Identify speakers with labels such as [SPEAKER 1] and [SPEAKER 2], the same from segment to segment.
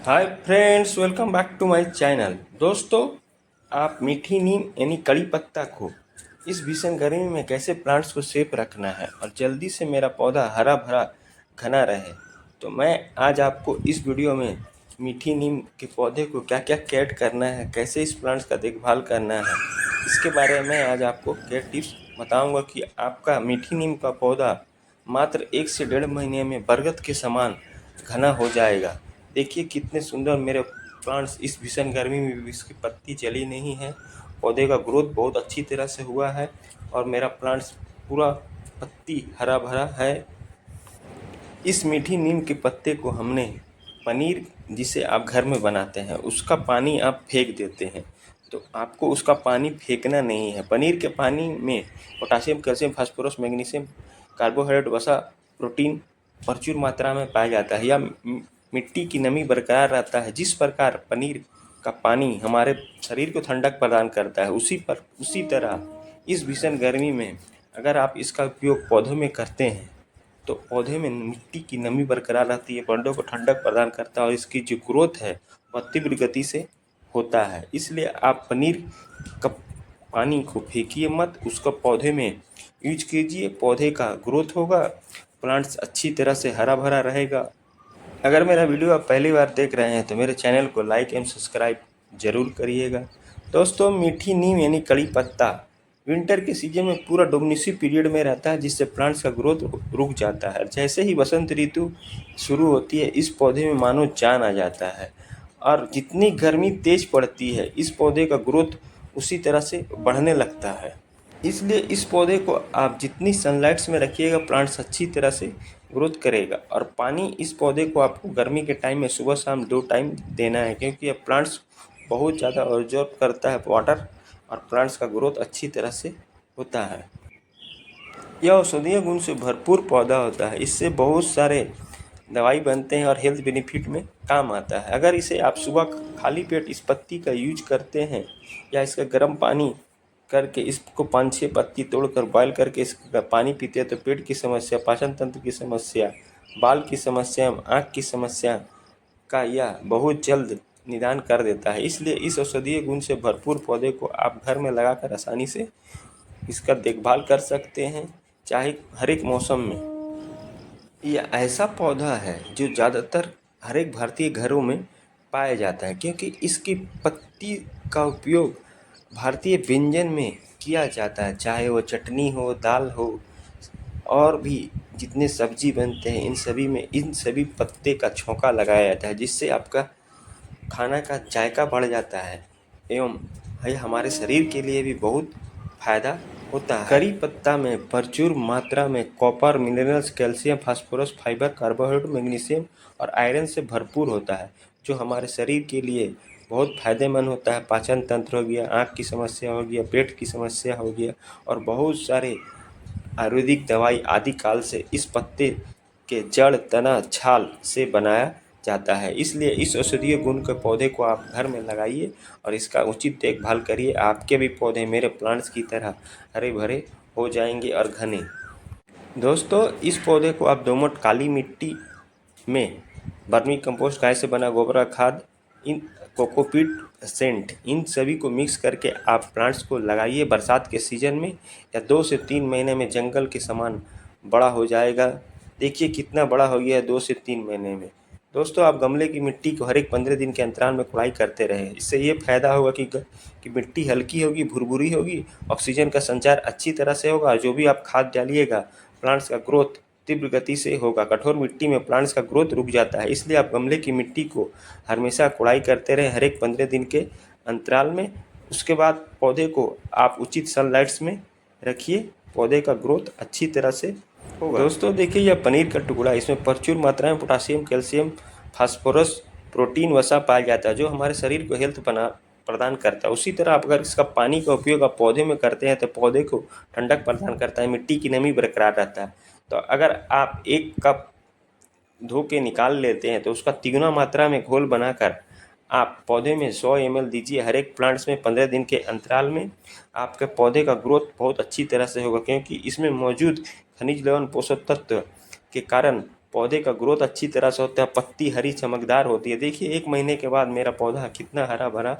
[SPEAKER 1] Hi friends, welcome back to my channel. दोस्तों, आप मीठी नीम यानी कड़ी पत्ता को इस भीषण गर्मी में कैसे प्लांट्स को सेफ रखना है और जल्दी से मेरा पौधा हरा भरा घना रहे, तो मैं आज आपको इस वीडियो में मीठी नीम के पौधे को क्या क्या केयर करना है, कैसे इस प्लांट्स का देखभाल करना है, इसके बारे में आज आपको केयर टिप्स बताऊंगा कि आपका मीठी नीम का पौधा मात्र 1 से 1.5 महीने में बरगद के समान घना हो जाएगा। देखिए कितने सुंदर मेरे प्लांट्स इस भीषण गर्मी में भी इसकी पत्ती जली नहीं है। पौधे का ग्रोथ बहुत अच्छी तरह से हुआ है और मेरा प्लांट्स पूरा पत्ती हरा भरा है। इस मीठी नीम के पत्ते को हमने पनीर जिसे आप घर में बनाते हैं उसका पानी आप फेंक देते हैं, तो आपको उसका पानी फेंकना नहीं है। पनीर के पानी में potassium, calcium, phosphorus, magnesium, carbohydrate, वसा, प्रोटीन प्रचुर मात्रा में पाया जाता है। या मिट्टी की नमी बरकरार रहता है। जिस प्रकार पनीर का पानी हमारे शरीर को ठंडक प्रदान करता है, उसी तरह इस भीषण गर्मी में अगर आप इसका उपयोग पौधों में करते हैं तो पौधे में मिट्टी की नमी बरकरार रहती है, पौधों को ठंडक प्रदान करता है और इसकी जो ग्रोथ है वह तीव्र गति से होता है। इसलिए आप पनीर का पानी को फेंकिए मत, उसको पौधे में यूज कीजिए। पौधे का ग्रोथ होगा, प्लांट्स अच्छी तरह से हरा भरा रहेगा। अगर मेरा वीडियो आप पहली बार देख रहे हैं तो मेरे चैनल को लाइक एंड सब्सक्राइब जरूर करिएगा। दोस्तों, मीठी नीम यानी कड़ी पत्ता विंटर के सीजन में पूरा डोमिनेसी पीरियड में रहता है, जिससे प्लांट्स का ग्रोथ रुक जाता है। जैसे ही बसंत ऋतु शुरू होती है, इस पौधे में मानो जान आ जाता है और जितनी गर्मी तेज पड़ती है इस पौधे का ग्रोथ उसी तरह से बढ़ने लगता है। इसलिए इस पौधे को आप जितनी सनलाइट्स में रखिएगा, प्लांट्स अच्छी तरह से ग्रोथ करेगा। और पानी इस पौधे को आपको गर्मी के टाइम में सुबह शाम 2 टाइम देना है, क्योंकि यह प्लांट्स बहुत ज़्यादा ऑब्जॉर्ब करता है वाटर और प्लांट्स का ग्रोथ अच्छी तरह से होता है। यह औषधीय गुण से भरपूर पौधा होता है। इससे बहुत सारे दवाई बनते हैं और हेल्थ बेनिफिट में काम आता है। अगर इसे आप सुबह खाली पेट इस पत्ती का यूज करते हैं या इसका गर्म पानी करके इसको 5-6 पत्ती तोड़कर बॉयल करके इसका पानी पीते हैं तो पेट की समस्या, पाचन तंत्र की समस्या, बाल की समस्या, आँख की समस्या का यह बहुत जल्द निदान कर देता है। इसलिए इस औषधीय गुण से भरपूर पौधे को आप घर में लगाकर आसानी से इसका देखभाल कर सकते हैं, चाहे हर एक मौसम में। यह ऐसा पौधा है जो ज़्यादातर हर एक भारतीय घरों में पाया जाता है, क्योंकि इसकी पत्ती का उपयोग भारतीय व्यंजन में किया जाता है। चाहे वो चटनी हो, दाल हो और भी जितने सब्जी बनते हैं इन सभी पत्ते का छौंका लगाया जाता है, जिससे आपका खाना का जायका बढ़ जाता है एवं यह हमारे शरीर के लिए भी बहुत फायदा होता है। करी पत्ता में प्रचुर मात्रा में copper, minerals, calcium, phosphorus, fibre, carbohydrate, magnesium और आयरन से भरपूर होता है, जो हमारे शरीर के लिए बहुत फायदेमंद होता है। पाचन तंत्र हो गया, आँख की समस्या हो गया, पेट की समस्या हो गया और बहुत सारे आयुर्वेदिक दवाई आदि काल से इस पत्ते के जड़, तना, छाल से बनाया जाता है। इसलिए इस औषधीय गुण के पौधे को आप घर में लगाइए और इसका उचित देखभाल करिए। आपके भी पौधे मेरे प्लांट्स की तरह हरे भरे हो जाएंगे और घने। दोस्तों, इस पौधे को आप दोमट काली मिट्टी में वर्मी कंपोस्ट, गाय से बना गोबर खाद, इन कोकोपीट, सेंट, इन सभी को मिक्स करके आप प्लांट्स को लगाइए। बरसात के सीज़न में या 2 से 3 महीने में जंगल के समान बड़ा हो जाएगा। देखिए कितना बड़ा हो गया है 2 से 3 महीने में। दोस्तों, आप गमले की मिट्टी को हर एक 15 दिन के अंतराल में खुदाई करते रहें। इससे ये फायदा होगा कि मिट्टी हल्की होगी, भुरभुरी होगी, ऑक्सीजन का संचार अच्छी तरह से होगा। जो भी आप खाद डालिएगा, प्लांट्स का ग्रोथ तीव्र गति से होगा। कठोर मिट्टी में प्लांट्स का ग्रोथ रुक जाता है। इसलिए आप गमले की मिट्टी को हमेशा कुड़ाई करते रहें हर एक 15 दिन के अंतराल में। उसके बाद पौधे को आप उचित सनलाइट्स में रखिए, पौधे का ग्रोथ अच्छी तरह से होगा। दोस्तों देखिए, यह पनीर का टुकड़ा, इसमें प्रचुर मात्रा में पोटासियम, कैल्शियम, फास्फोरस, प्रोटीन, वसा पाया जाता है, जो हमारे शरीर को हेल्थ प्रदान करता है। उसी तरह आप अगर इसका पानी का उपयोग आप पौधे में करते हैं तो पौधे को ठंडक प्रदान करता है, मिट्टी की नमी बरकरार रहता है। तो अगर आप 1 कप धो के निकाल लेते हैं तो उसका तिगुना मात्रा में घोल बनाकर आप पौधे में 100 ml दीजिए हर एक प्लांट्स में 15 दिन के अंतराल में। आपके पौधे का ग्रोथ बहुत अच्छी तरह से होगा, क्योंकि इसमें मौजूद खनिज लवण पोषक तत्व के कारण पौधे का ग्रोथ अच्छी तरह से होता है, पत्ती हरी चमकदार होती है। देखिए 1 महीने के बाद मेरा पौधा कितना हरा भरा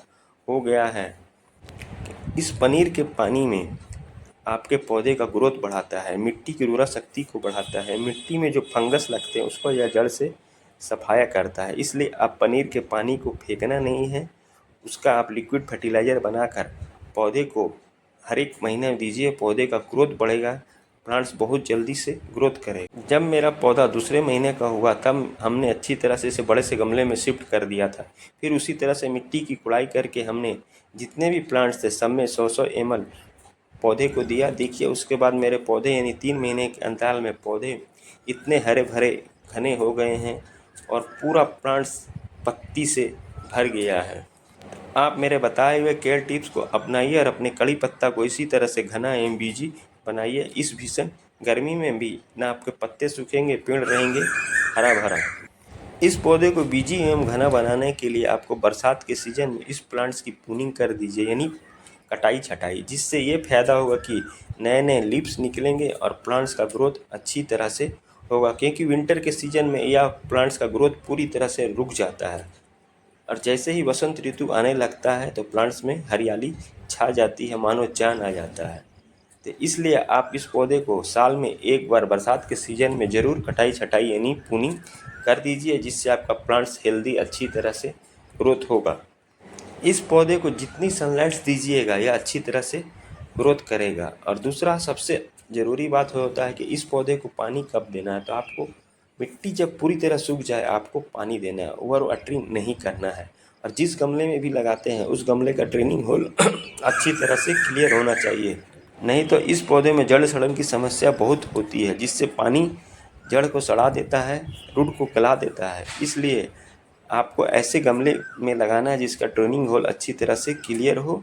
[SPEAKER 1] हो गया है। इस पनीर के पानी में आपके पौधे का ग्रोथ बढ़ाता है, मिट्टी की उर्वरा शक्ति को बढ़ाता है, मिट्टी में जो फंगस लगते हैं उसको यह जड़ से सफाया करता है। इसलिए आप पनीर के पानी को फेंकना नहीं है, उसका आप लिक्विड फर्टिलाइज़र बनाकर पौधे को हर एक महीने में दीजिए। पौधे का ग्रोथ बढ़ेगा, प्लांट्स बहुत जल्दी से ग्रोथ करेगा। जब मेरा पौधा दूसरे महीने का हुआ तब हमने अच्छी तरह से इसे बड़े से गमले में शिफ्ट कर दिया था। फिर उसी तरह से मिट्टी की कुड़ाई करके हमने जितने भी प्लांट्स थे सब में 100-100 ml पौधे को दिया। देखिए उसके बाद मेरे पौधे यानी 3 महीने के अंतराल में पौधे इतने हरे भरे घने हो गए हैं और पूरा प्लांट्स पत्ती से भर गया है। आप मेरे बताए हुए केयर टिप्स को अपनाइए और अपने कड़ी पत्ता को इसी तरह से घना एवं बीजी बनाइए। इस भीषण गर्मी में भी ना आपके पत्ते सूखेंगे, पेड़ रहेंगे हरा भरा। इस पौधे को बीजी एवं घना बनाने के लिए आपको बरसात के सीजन में इस प्लांट्स की प्रूनिंग कर दीजिए, यानी कटाई छटाई, जिससे ये फायदा होगा कि नए नए लीव्स निकलेंगे और प्लांट्स का ग्रोथ अच्छी तरह से होगा। क्योंकि विंटर के सीजन में यह प्लांट्स का ग्रोथ पूरी तरह से रुक जाता है और जैसे ही वसंत ऋतु आने लगता है तो प्लांट्स में हरियाली छा जाती है, मानो जान आ जाता है। तो इसलिए आप इस पौधे को साल में एक बार बरसात के सीजन में ज़रूर कटाई छटाई यानी प्रूनिंग कर दीजिए, जिससे आपका प्लांट्स हेल्दी अच्छी तरह से ग्रोथ होगा। इस पौधे को जितनी सनलाइट्स दीजिएगा यह अच्छी तरह से ग्रोथ करेगा। और दूसरा सबसे ज़रूरी बात होता है कि इस पौधे को पानी कब देना है। तो आपको मिट्टी जब पूरी तरह सूख जाए आपको पानी देना है, ओवर वाटरिंग नहीं करना है। और जिस गमले में भी लगाते हैं उस गमले का ड्रेनिंग होल अच्छी तरह से क्लियर होना चाहिए, नहीं तो इस पौधे में जड़ सड़न की समस्या बहुत होती है, जिससे पानी जड़ को सड़ा देता है, रूट को गला देता है। इसलिए आपको ऐसे गमले में लगाना है जिसका ड्रेनिंग होल अच्छी तरह से क्लियर हो,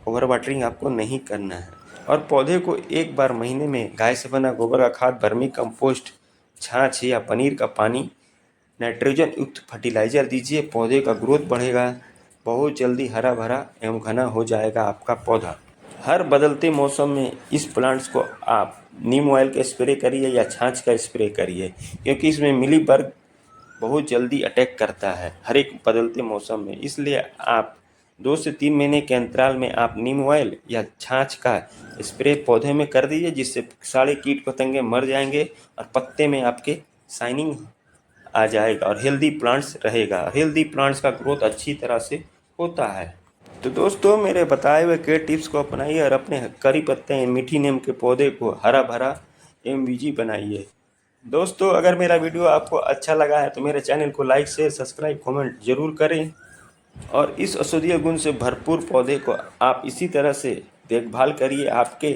[SPEAKER 1] ओवर वाटरिंग आपको नहीं करना है। और पौधे को एक बार महीने में गाय से बना गोबर का खाद, वर्मी कंपोस्ट, छाछ या पनीर का पानी, नाइट्रोजन युक्त फर्टिलाइज़र दीजिए। पौधे का ग्रोथ बढ़ेगा, बहुत जल्दी हरा भरा एवं घना हो जाएगा आपका पौधा। हर बदलते मौसम में इस प्लांट्स को आप नीम ऑयल का स्प्रे करिए या छाछ का स्प्रे करिए, क्योंकि इसमें मिलीबग बहुत जल्दी अटैक करता है हर एक बदलते मौसम में। इसलिए आप 2 से 3 महीने के अंतराल में आप नीम ऑयल या छाछ का स्प्रे पौधे में कर दीजिए, जिससे सारे कीट पतंगे मर जाएंगे और पत्ते में आपके शाइनिंग आ जाएगा और हेल्दी प्लांट्स रहेगा। हेल्दी प्लांट्स का ग्रोथ अच्छी तरह से होता है। तो दोस्तों मेरे बताए हुए केयर टिप्स को अपनाइए और अपने करी पत्ते मीठी नीम के पौधे को हरा भरा एवं बीजी बनाइए। दोस्तों अगर मेरा वीडियो आपको अच्छा लगा है तो मेरे चैनल को लाइक शेयर सब्सक्राइब कमेंट जरूर करें और इस औषधीय गुण से भरपूर पौधे को आप इसी तरह से देखभाल करिए। आपके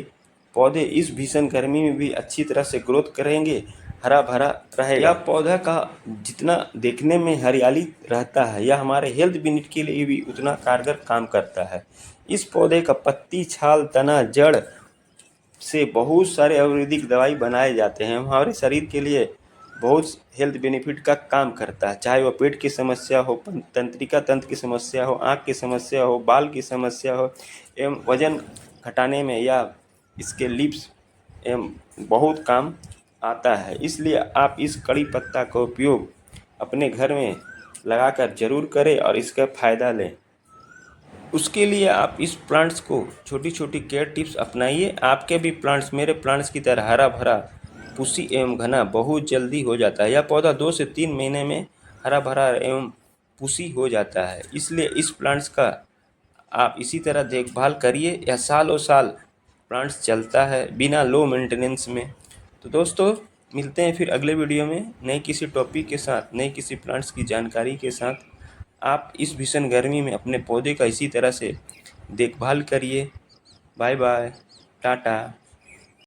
[SPEAKER 1] पौधे इस भीषण गर्मी में भी अच्छी तरह से ग्रोथ करेंगे, हरा भरा रहेगा। यह पौधा का जितना देखने में हरियाली रहता है यह हमारे हेल्थ बेनिफिट के लिए भी उतना कारगर काम करता है। इस पौधे का पत्ती, छाल, तना, जड़ से बहुत सारे आयुर्वेदिक दवाई बनाए जाते हैं। हमारे शरीर के लिए बहुत हेल्थ बेनिफिट का काम करता है, चाहे वो पेट की समस्या हो, तंत्रिका तंत्र की समस्या हो, आँख की समस्या हो, बाल की समस्या हो एवं वजन घटाने में या इसके लिप्स एवं बहुत काम आता है। इसलिए आप इस कड़ी पत्ता का उपयोग अपने घर में लगाकर जरूर करें और इसका फ़ायदा लें। उसके लिए आप इस प्लांट्स को छोटी छोटी केयर टिप्स अपनाइए। आपके भी प्लांट्स मेरे प्लांट्स की तरह हरा भरा, पुष्टि एवं घना बहुत जल्दी हो जाता है। यह पौधा 2 से 3 महीने में हरा भरा एवं पुष्टि हो जाता है। इसलिए इस प्लांट्स का आप इसी तरह देखभाल करिए, यह सालों साल प्लांट्स चलता है बिना लो मेंटेनेंस में। तो दोस्तों मिलते हैं फिर अगले वीडियो में नए किसी टॉपिक के साथ, नए किसी प्लांट्स की जानकारी के साथ। आप इस भीषण गर्मी में अपने पौधे का इसी तरह से देखभाल करिए। Bye bye, Tata.